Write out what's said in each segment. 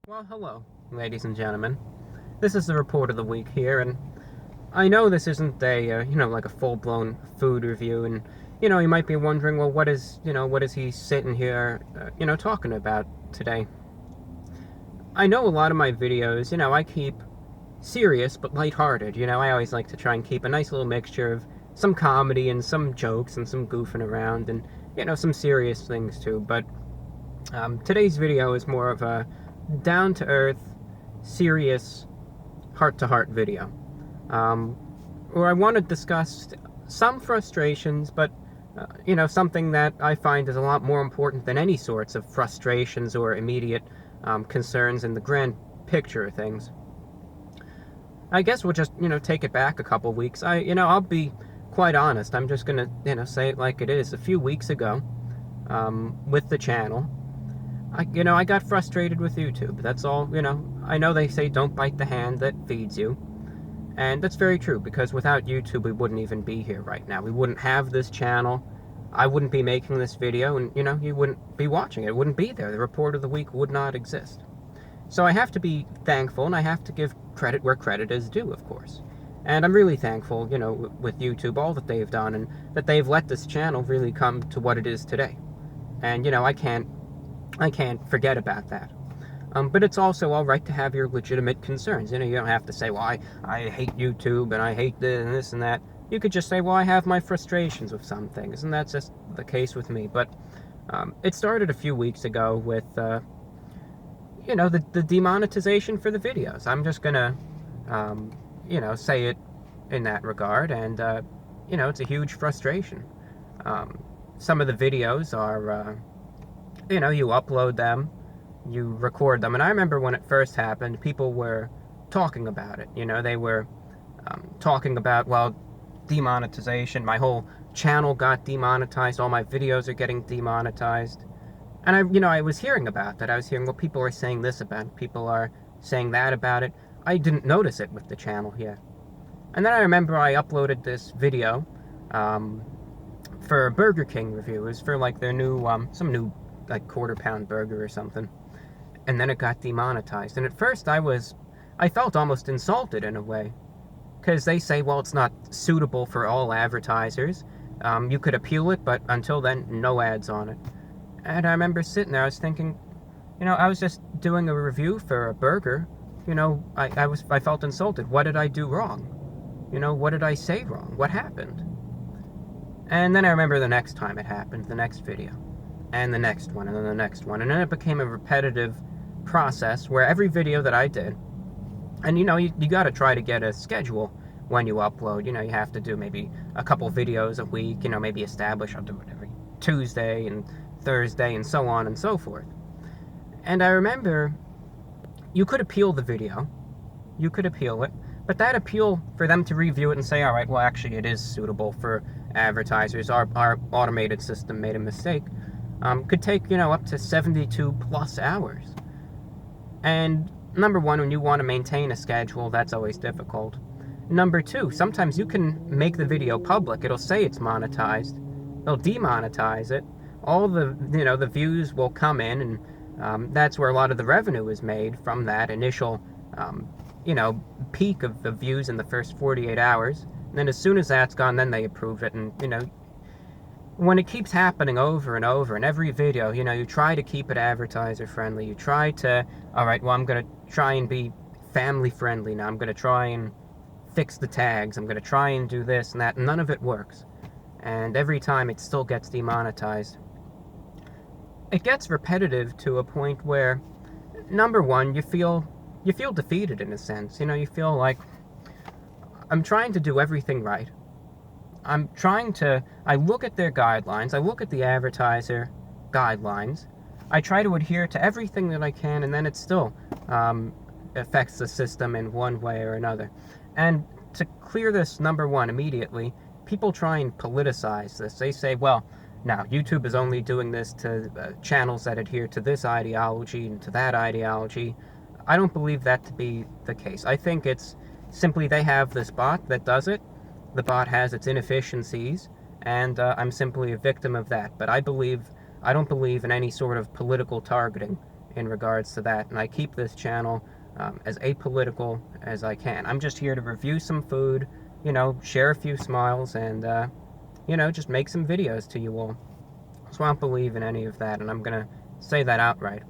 Well, hello, ladies and gentlemen. This is the report of the week here, and I know this isn't a, like a full-blown food review, and, you might be wondering, well, what is he sitting here, talking about today? I know a lot of my videos, I keep serious but lighthearted, I always like to try and keep a nice little mixture of some comedy and some jokes and some goofing around and, some serious things too, but today's video is more of a down-to-earth, serious, heart-to-heart video, where I want to discuss some frustrations, but something that I find is a lot more important than any sorts of frustrations or immediate concerns in the grand picture of things. I guess we'll just take it back a couple weeks. I'll be quite honest. I'm just gonna say it like it is. A few weeks ago, with the channel, I got frustrated with YouTube. That's all, I know they say don't bite the hand that feeds you. And that's very true, because without YouTube, we wouldn't even be here right now. We wouldn't have this channel. I wouldn't be making this video, and, you wouldn't be watching it. It wouldn't be there. The report of the week would not exist. So I have to be thankful, and I have to give credit where credit is due, of course. And I'm really thankful, with YouTube, all that they've done, and that they've let this channel really come to what it is today. And, I can't forget about that. But it's also all right to have your legitimate concerns. You don't have to say, well, I hate YouTube and I hate this and that. You could just say, well, I have my frustrations with some things, and that's just the case with me. But it started a few weeks ago with, the demonetization for the videos. I'm just gonna, say it in that regard, and, it's a huge frustration. Some of the videos are, you upload them, you record them, and I remember when it first happened, people were talking about it. They were talking about, well, demonetization. My whole channel got demonetized. All my videos are getting demonetized. And I was hearing about that. I was hearing, well, people are saying this about it. People are saying that about it. I didn't notice it with the channel yet. And then I remember I uploaded this video for a Burger King review. It was for like their new, some new like quarter-pound burger or something. And then it got demonetized. And at first I felt almost insulted in a way. Because they say, well, it's not suitable for all advertisers. You could appeal it, but until then, no ads on it. And I remember sitting there, I was thinking, I was just doing a review for a burger. I felt insulted. What did I do wrong? What did I say wrong? What happened? And then I remember the next time it happened, the next video. And the next one, and then the next one. And then it became a repetitive process where every video that I did, and you got to try to get a schedule when you upload. You have to do maybe a couple videos a week, maybe establish I'll do it every Tuesday and Thursday and so on and so forth. And I remember you could appeal the video, you could appeal it, but that appeal, for them to review it and say, all right, well, actually it is suitable for advertisers, our automated system made a mistake, could take, up to 72 plus hours. And number one, when you want to maintain a schedule, that's always difficult. Number two, sometimes you can make the video public. It'll say it's monetized. They'll demonetize it. All the, the views will come in, and that's where a lot of the revenue is made from that initial, peak of the views in the first 48 hours. And then as soon as that's gone, then they approve it. And, when it keeps happening over and over in every video, you try to keep it advertiser friendly. You try to, all right, well, I'm going to try and be family friendly now. I'm going to try and fix the tags. I'm going to try and do this and that. And none of it works. And every time it still gets demonetized. It gets repetitive to a point where, number one, you feel defeated in a sense. You feel like, I'm trying to do everything right. I look at their guidelines, I look at the advertiser guidelines, I try to adhere to everything that I can, and then it still affects the system in one way or another. And to clear this, number one, immediately, people try and politicize this. They say, well, now, YouTube is only doing this to channels that adhere to this ideology and to that ideology. I don't believe that to be the case. I think it's simply they have this bot that does it. The bot has its inefficiencies, and I'm simply a victim of that. But I don't believe in any sort of political targeting in regards to that, and I keep this channel as apolitical as I can. I'm just here to review some food, share a few smiles, and just make some videos to you all. So I don't believe in any of that, and I'm gonna say that outright.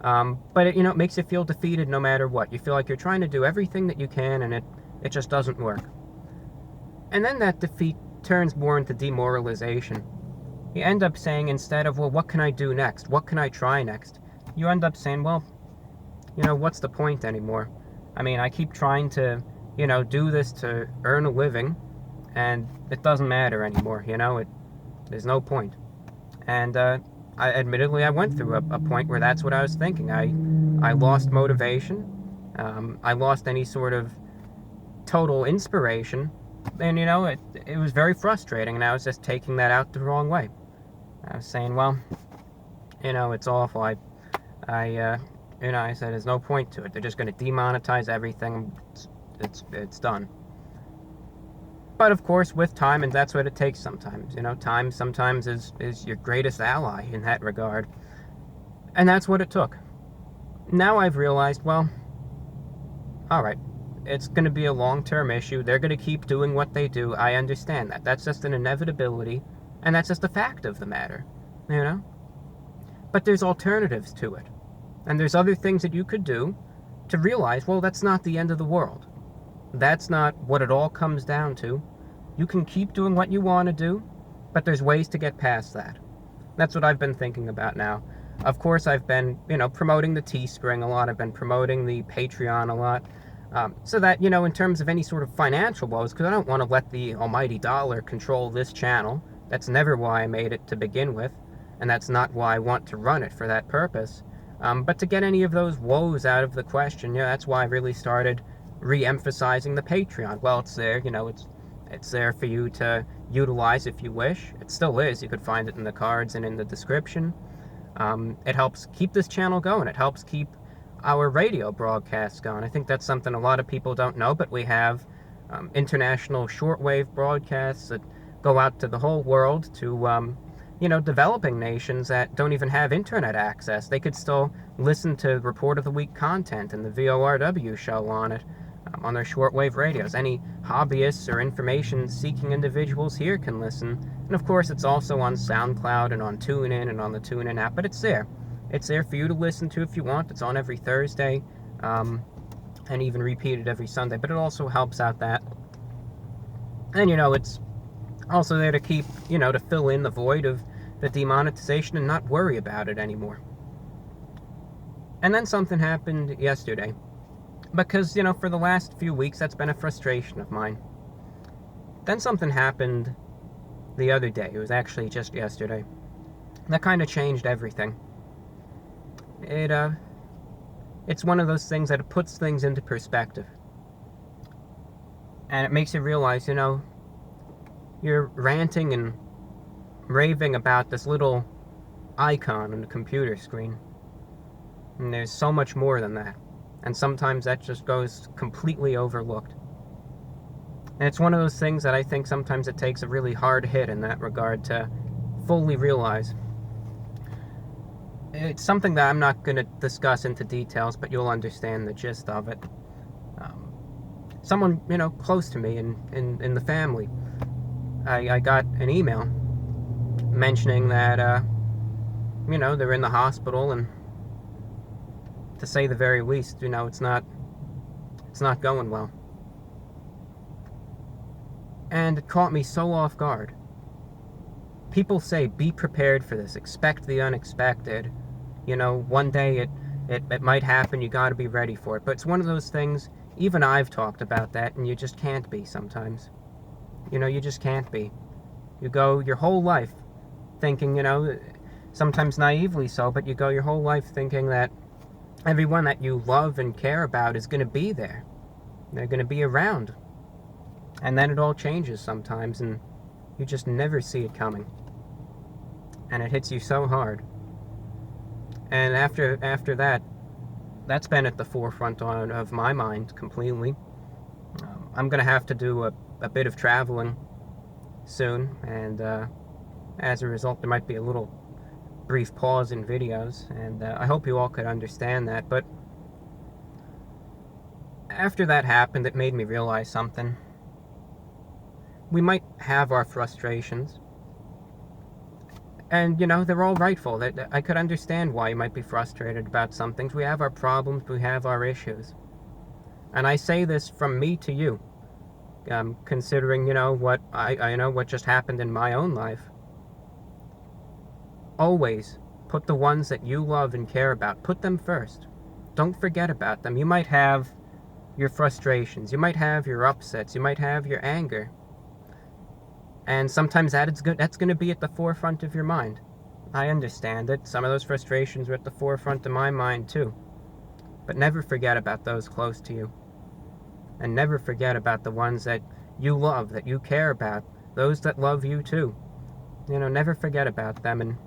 But it makes you feel defeated no matter what. You feel like you're trying to do everything that you can, and it just doesn't work. And then that defeat turns more into demoralization. You end up saying, instead of, well, what can I do next? What can I try next? You end up saying, well, what's the point anymore? I mean, I keep trying to, do this to earn a living, and it doesn't matter anymore, there's no point. And admittedly, I went through a point where that's what I was thinking. I lost motivation. I lost any sort of total inspiration. And, it was very frustrating, and I was just taking that out the wrong way. I was saying, well, it's awful. I said, there's no point to it. They're just going to demonetize everything. It's done. But of course, with time, and that's what it takes sometimes. Time sometimes is your greatest ally in that regard. And that's what it took. Now I've realized, well, all right, it's going to be a long-term issue. They're going to keep doing what they do. I understand that. That's just an inevitability, and that's just a fact of the matter, But there's alternatives to it. And there's other things that you could do to realize, well, that's not the end of the world. That's not what it all comes down to. You can keep doing what you want to do, but there's ways to get past that. That's what I've been thinking about now. Of course, I've been, promoting the Teespring a lot. I've been promoting the Patreon a lot. So that, in terms of any sort of financial woes, because I don't want to let the almighty dollar control this channel. That's never why I made it to begin with, and that's not why I want to run it for that purpose. But to get any of those woes out of the question, that's why I really started re-emphasizing the Patreon. Well, it's there, it's there for you to utilize if you wish. It still is. You could find it in the cards and in the description. It helps keep this channel going. It helps keep our radio broadcasts going. I think that's something a lot of people don't know, but we have international shortwave broadcasts that go out to the whole world to, developing nations that don't even have internet access. They could still listen to Report of the Week content and the VORW show on it, on their shortwave radios. Any hobbyists or information-seeking individuals here can listen. And of course, it's also on SoundCloud and on TuneIn and on the TuneIn app, but it's there. It's there for you to listen to if you want. It's on every Thursday, and even repeated every Sunday, but it also helps out that. And, it's also there to keep, to fill in the void of the demonetization and not worry about it anymore. And then something happened yesterday. Because, for the last few weeks, that's been a frustration of mine. Then something happened the other day. It was actually just yesterday. That kind of changed everything. It's one of those things that it puts things into perspective. And it makes you realize, you're ranting and raving about this little icon on the computer screen. And there's so much more than that. And sometimes that just goes completely overlooked. And it's one of those things that I think sometimes it takes a really hard hit in that regard to fully realize. It's something that I'm not going to discuss into details, but you'll understand the gist of it. Someone, close to me in the family, I got an email mentioning that, they're in the hospital, and to say the very least, it's not going well. And it caught me so off guard. People say, be prepared for this, expect the unexpected. One day it might happen, you gotta be ready for it. But it's one of those things, even I've talked about that, and you just can't be sometimes. You just can't be. You go your whole life thinking, sometimes naively so, but you go your whole life thinking that everyone that you love and care about is going to be there. They're going to be around. And then it all changes sometimes, and you just never see it coming. And it hits you so hard. And after that, that's been at the forefront of my mind completely. I'm going to have to do a bit of traveling soon, and as a result, there might be a little brief pause in videos, and I hope you all could understand that. But after that happened, it made me realize something. We might have our frustrations, and they're all rightful. That I could understand why you might be frustrated about some things. We have our problems, we have our issues, and I say this from me to you, considering what I know what just happened in my own life. Always put the ones that you love and care about, put them first. Don't forget about them. You might have your frustrations, you might have your upsets, you might have your anger, and sometimes that's going to be at the forefront of your mind. I understand it. Some of those frustrations are at the forefront of my mind too. But never forget about those close to you. And never forget about the ones that you love, that you care about, those that love you too. Never forget about them, and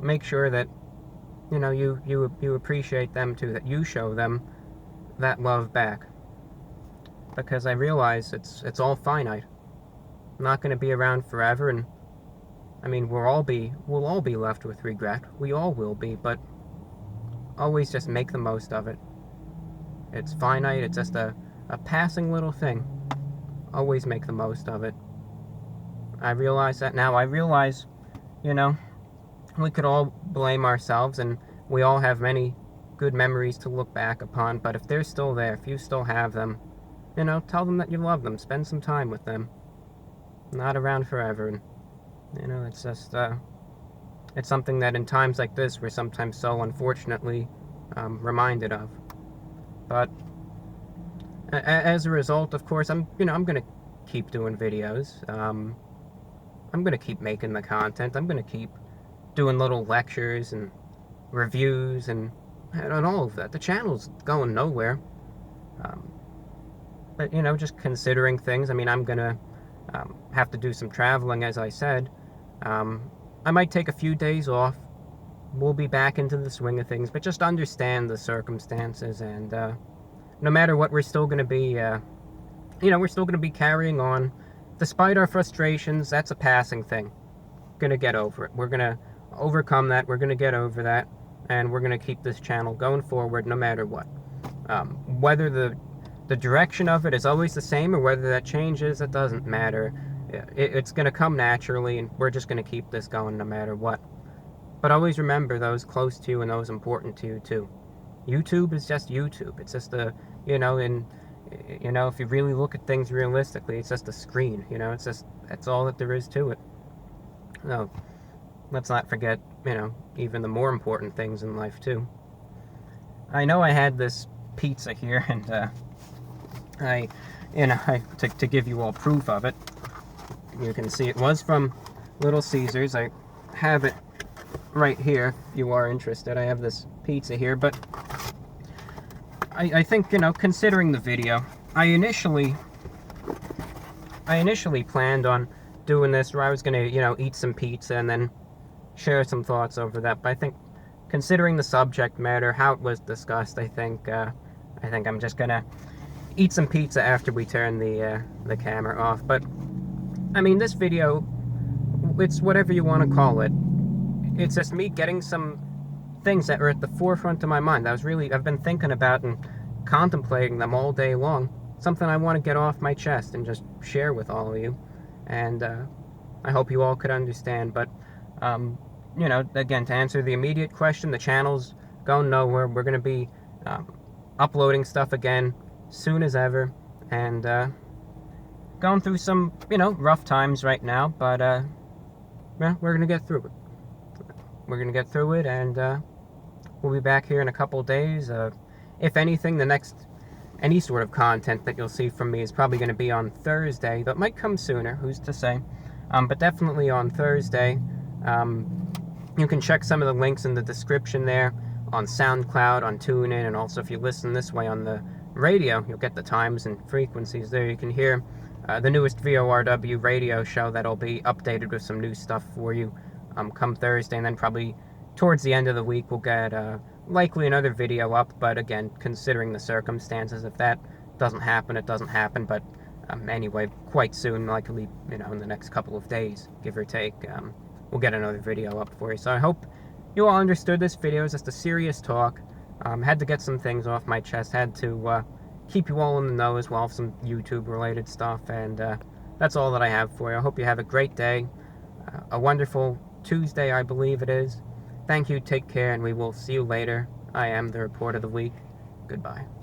make sure that you appreciate them too, that you show them that love back. Because I realize it's all finite. I'm not going to be around forever, and I mean we'll all be left with regret. We all will be, but always just make the most of it. It's finite. It's just a passing little thing. Always make the most of it. I realize that now. I realize, we could all blame ourselves, and we all have many good memories to look back upon, but if they're still there, if you still have them, tell them that you love them. Spend some time with them. Not around forever. And, it's just, it's something that in times like this, we're sometimes so unfortunately reminded of. But as a result, of course, I'm going to keep doing videos. I'm going to keep making the content. I'm going to keep doing little lectures and reviews and all of that. The channel's going nowhere. But, just considering things, I mean, I'm going to have to do some traveling, as I said. I might take a few days off. We'll be back into the swing of things, but just understand the circumstances, and no matter what, we're still going to be, we're still going to be carrying on. Despite our frustrations, that's a passing thing. Going to get over it. We're going to overcome that. We're going to get over that, and we're going to keep this channel going forward no matter what. Whether the direction of it is always the same or whether that changes, it doesn't matter. It's going to come naturally, and we're just going to keep this going no matter what. But always remember those close to you and those important to you too. YouTube is just YouTube. It's just if you really look at things realistically, it's just a screen. That's all that there is to it. No, let's not forget, even the more important things in life too. I know I had this pizza here, and to give you all proof of it, you can see it was from Little Caesars. I have it right here if you are interested. I have this pizza here, but I think, considering the video, I initially planned on doing this where I was going to, eat some pizza and then share some thoughts over that. But I think, considering the subject matter, how it was discussed, I think I'm just going to eat some pizza after we turn the camera off. But, I mean, this video, it's whatever you want to call it. It's just me getting some things that are at the forefront of my mind. I've been thinking about and contemplating them all day long. Something I want to get off my chest and just share with all of you. And I hope you all could understand. But, again, to answer the immediate question, the channel's going nowhere. We're going to be uploading stuff again soon as ever. And going through some, rough times right now. But, we're going to get through it. We're going to get through it, and we'll be back here in a couple days. If anything, any sort of content that you'll see from me is probably going to be on Thursday. That might come sooner, who's to say. But definitely on Thursday. You can check some of the links in the description there on SoundCloud, on TuneIn, and also if you listen this way on the radio, you'll get the times and frequencies there. You can hear the newest VORW radio show that'll be updated with some new stuff for you. Come Thursday, and then probably towards the end of the week we'll get likely another video up, but again, considering the circumstances, if that doesn't happen, it doesn't happen, but anyway, quite soon, likely, in the next couple of days, give or take, we'll get another video up for you. So I hope you all understood this video. It's just a serious talk. Had to get some things off my chest. Had to keep you all in the know as well, some YouTube related stuff. And that's all that I have for you. I hope you have a great day. A wonderful Tuesday, I believe it is. Thank you, take care, and we will see you later. I am the Report of the Week. Goodbye.